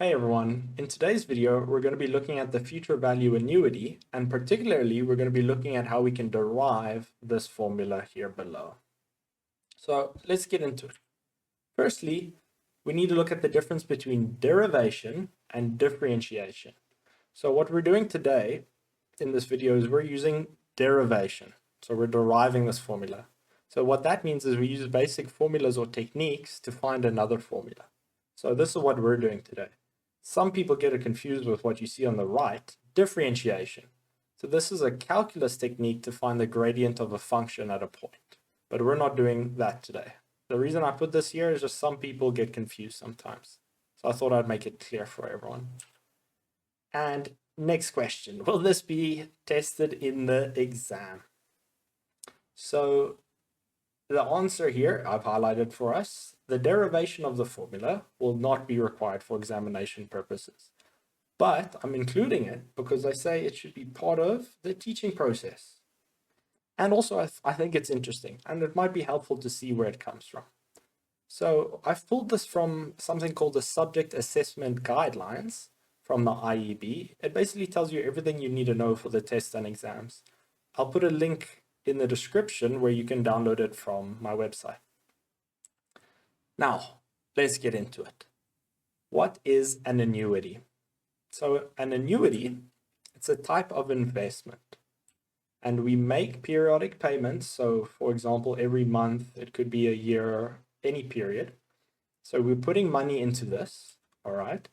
Hey everyone, in today's video we're going to be looking at the future value annuity, and particularly we're going to be looking at how we can derive this formula here below. So let's get into it. Firstly, we need to look at the difference between derivation and differentiation. So what we're doing today in this video is we're using derivation. So we're deriving this formula. So what that means is we use basic formulas or techniques to find another formula. So this is what we're doing today. Some people get it confused with what you see on the right, differentiation. So this is a calculus technique to find the gradient of a function at a point, but we're not doing that today. The reason I put this here is just some people get confused sometimes. So I thought I'd make it clear for everyone. And next question, will this be tested in the exam? So the answer here I've highlighted for us. The derivation of the formula will not be required for examination purposes, but I'm including it because I say it should be part of the teaching process. And also I think it's interesting and it might be helpful to see where it comes from. So I've pulled this from something called the Subject Assessment Guidelines from the IEB. It basically tells you everything you need to know for the tests and exams. I'll put a link in the description where you can download it from my website. Now, let's get into it. What is an annuity? So an annuity, it's a type of investment. And we make periodic payments. So for example, every month, it could be a year, any period. So we're putting money into this, all right?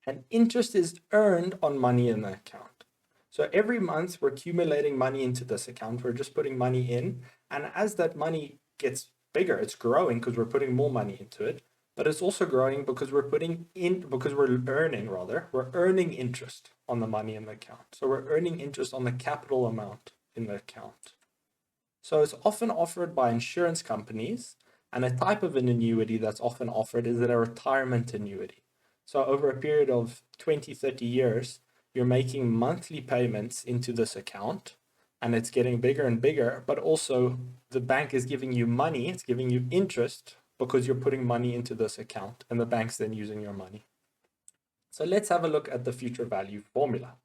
And interest is earned on money in the account. So every month we're accumulating money into this account. We're just putting money in. And as that money gets bigger, it's growing because we're putting more money into it. But it's also growing because we're earning interest on the money in the account. So we're earning interest on the capital amount in the account. So it's often offered by insurance companies, and a type of an annuity that's often offered is a retirement annuity. So over a period of 20, 30 years, you're making monthly payments into this account, and it's getting bigger and bigger, but also the bank is giving you money, it's giving you interest because you're putting money into this account, and the bank's then using your money. So let's have a look at the future value formula.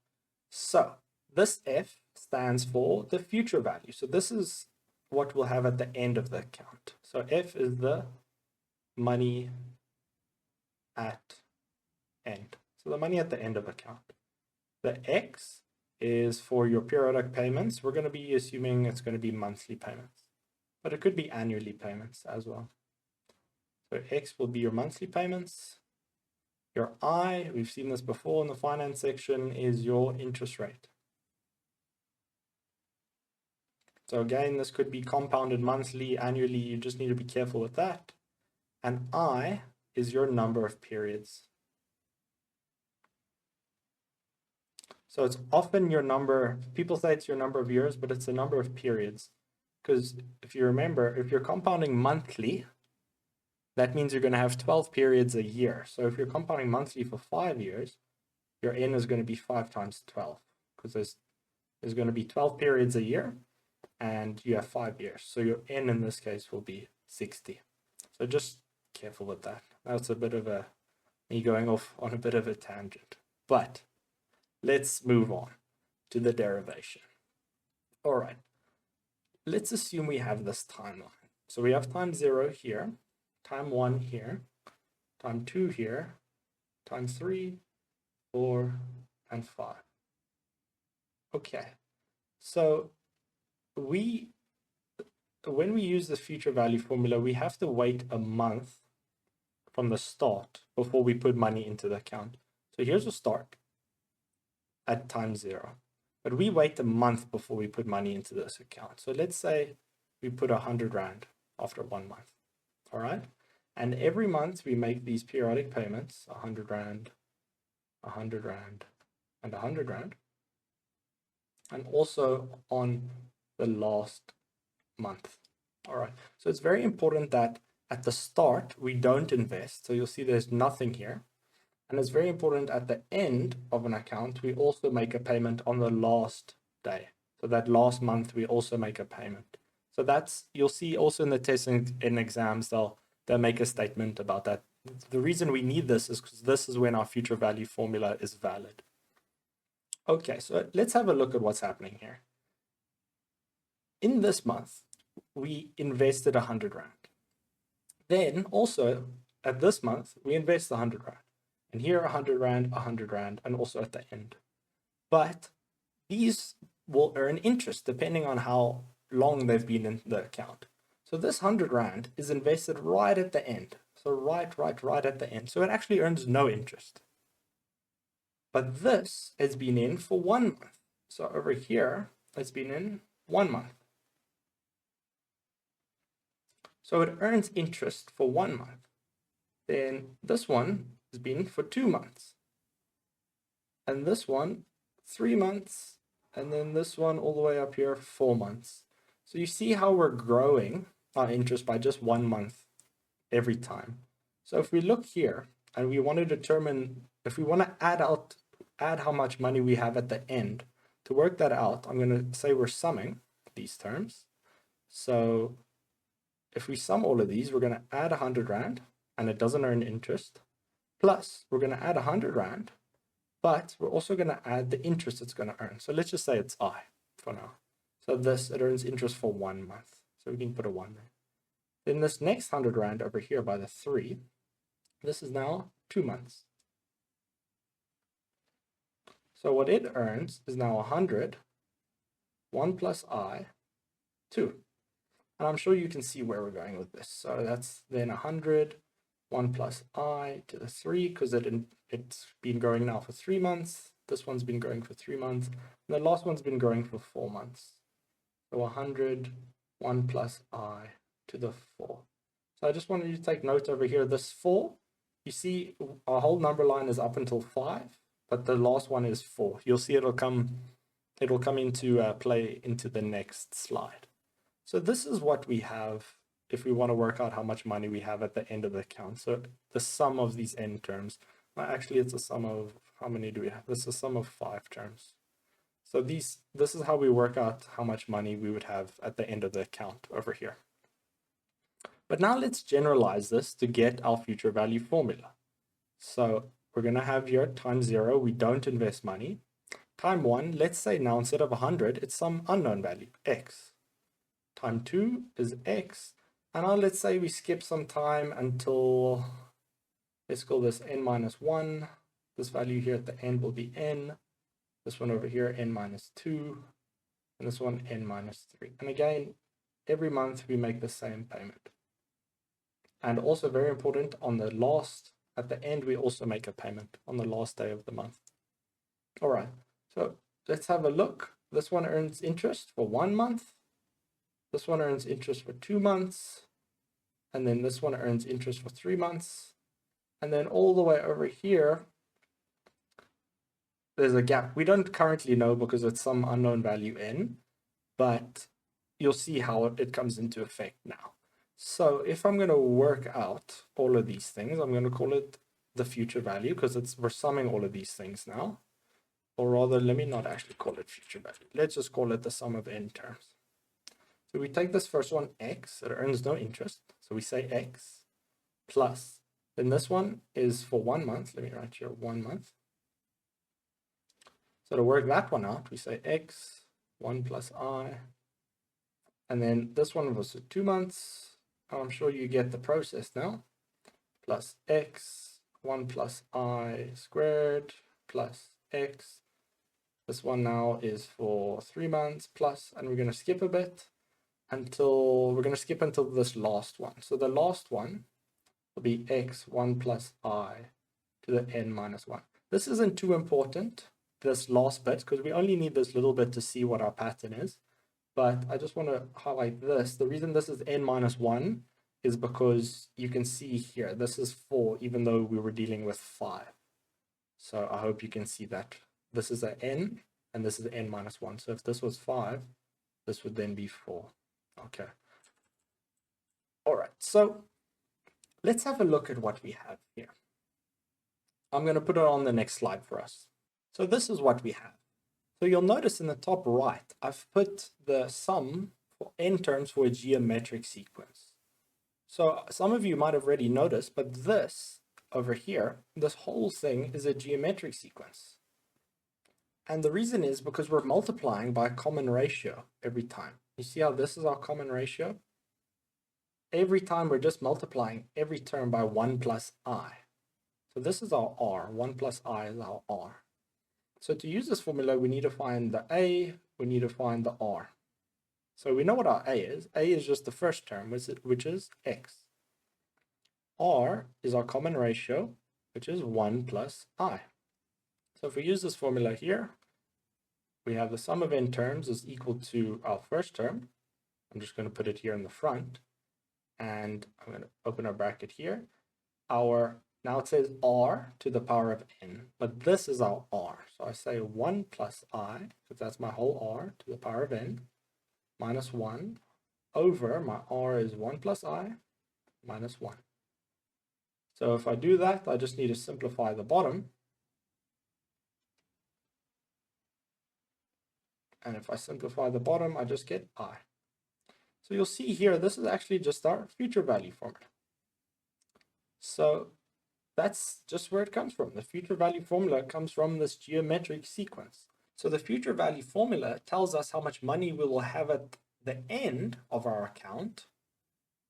So this F stands for the future value. So this is what we'll have at the end of the account. So F is the money at end. So the money at the end of account. The X is for your periodic payments. We're going to be assuming it's going to be monthly payments, but it could be annually payments as well. So X will be your monthly payments. Your I, we've seen this before in the finance section, is your interest rate. So again, this could be compounded monthly, annually. You just need to be careful with that. And I is your number of periods. So it's often your number, people say it's your number of years, but it's the number of periods. Because if you remember, if you're compounding monthly, that means you're going to have 12 periods a year. So if you're compounding monthly for 5 years, your N is going to be 5 times 12. Because there's going to be 12 periods a year, and you have 5 years. So your N in this case will be 60. So just careful with that. That's a bit of me going off on a bit of a tangent. But let's move on to the derivation. All right, let's assume we have this timeline. So we have time 0 here, time 1 here, time 2 here, time 3, 4, and 5. Okay, so when we use the future value formula, we have to wait a month from the start before we put money into the account. So here's the start at time 0, but we wait a month before we put money into this account. So let's say we put 100 Rand after 1 month, all right? And every month we make these periodic payments, 100 Rand, 100 Rand, and 100 Rand. And also on the last month, all right? So it's very important that at the start, we don't invest. So you'll see there's nothing here. And it's very important at the end of an account, we also make a payment on the last day. So that last month, we also make a payment. So you'll see also in the tests and in exams, they'll make a statement about that the reason we need this is because this is when our future value formula is valid. Okay, so let's have a look at what's happening here. In this month, we invested 100 Rand. Then also at this month, we invest 100 Rand. And here 100 Rand, 100 Rand, and also at the end. But these will earn interest depending on how long they've been in the account. So this 100 Rand is invested right at the end. So right at the end. So it actually earns no interest. But this has been in for 1 month. So over here, it's been in 1 month. So it earns interest for 1 month. Then this one has been for 2 months. And this one, 3 months. And then this one all the way up here, 4 months. So you see how we're growing our interest by just 1 month every time. So if we look here and we want to determine, if we want to add how much money we have at the end, to work that out, I'm going to say we're summing these terms. So if we sum all of these, we're going to add 100 Rand and it doesn't earn interest. Plus we're going to add 100 Rand, but we're also going to add the interest it's going to earn. So let's just say it's I for now. So this, it earns interest for 1 month. So we can put a 1 there. Then this next 100 Rand over here by the 3, this is now 2 months. So what it earns is now 100, 1 plus I, 2. And I'm sure you can see where we're going with this. So that's then 100, 1 plus I to the 3, because it's been growing now for 3 months. This one's been growing for 3 months. And the last one's been growing for 4 months. So 100, 1 plus I to the 4. So I just wanted you to take note over here, this 4, you see our whole number line is up until 5, but the last one is 4. You'll see it'll come into play into the next slide. So this is what we have if we want to work out how much money we have at the end of the account. So the sum of these n terms, well, actually it's a sum of, how many do we have? This is a sum of 5 terms. So this is how we work out how much money we would have at the end of the account over here. But now let's generalize this to get our future value formula. So we're going to have here times 0, we don't invest money. Time 1, let's say now instead of 100, it's some unknown value, x. Time 2 is x. And now let's say we skip some time until, let's call this n minus 1. This value here at the end will be n. This one over here, n minus 2. And this one, n minus 3. And again, every month we make the same payment. And also very important, at the end, we also make a payment on the last day of the month. All right, so let's have a look. This one earns interest for 1 month. This one earns interest for 2 months. And then this one earns interest for 3 months. And then all the way over here, there's a gap. We don't currently know because it's some unknown value n, but you'll see how it comes into effect now. So if I'm going to work out all of these things, I'm going to call it the future value because we're summing all of these things now. Or rather, let me not actually call it future value. Let's just call it the sum of n terms. So we take this first one, x, it earns no interest. So we say x plus, then this one is for 1 month. Let me write here 1 month. So to work that one out, we say x, 1 plus I. And then this one was 2 months. I'm sure you get the process now. Plus x, 1 plus I squared, plus x. This one now is for 3 months plus, and we're going to skip a bit until this last one. So the last one will be x, 1 plus I to the n minus 1. This isn't too important, this last bit, because we only need this little bit to see what our pattern is. But I just want to highlight this. The reason this is n minus 1 is because you can see here, this is 4, even though we were dealing with 5. So I hope you can see that. This is a n, and this is n minus 1. So if this was 5, this would then be 4. Okay. All right, so let's have a look at what we have here. I'm going to put it on the next slide for us. So this is what we have. So you'll notice in the top right, I've put the sum for n terms for a geometric sequence. So some of you might have already noticed, but this over here, this whole thing is a geometric sequence. And the reason is because we're multiplying by a common ratio every time. You see how this is our common ratio? Every time we're just multiplying every term by 1 plus I. So this is our R, 1 plus I is our R. So to use this formula, we need to find the A, we need to find the R. So we know what our A is. A is just the first term, which is X. R is our common ratio, which is 1 plus I. So if we use this formula here, we have the sum of n terms is equal to our first term. I'm just going to put it here in the front. And I'm going to open a bracket here. Now it says R to the power of n, but this is our R. So I say 1 plus I, because that's my whole R to the power of n, minus 1 over my R is 1 plus I minus 1. So if I do that, I just need to simplify the bottom. And if I simplify the bottom, I just get I. So you'll see here, this is actually just our future value formula. So that's just where it comes from. The future value formula comes from this geometric sequence. So the future value formula tells us how much money we will have at the end of our account.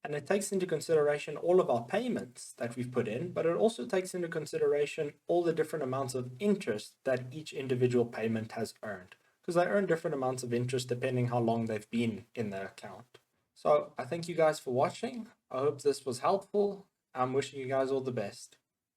And it takes into consideration all of our payments that we've put in, but it also takes into consideration all the different amounts of interest that each individual payment has earned, because they earn different amounts of interest depending how long they've been in the account. So I thank you guys for watching. I hope this was helpful. I'm wishing you guys all the best.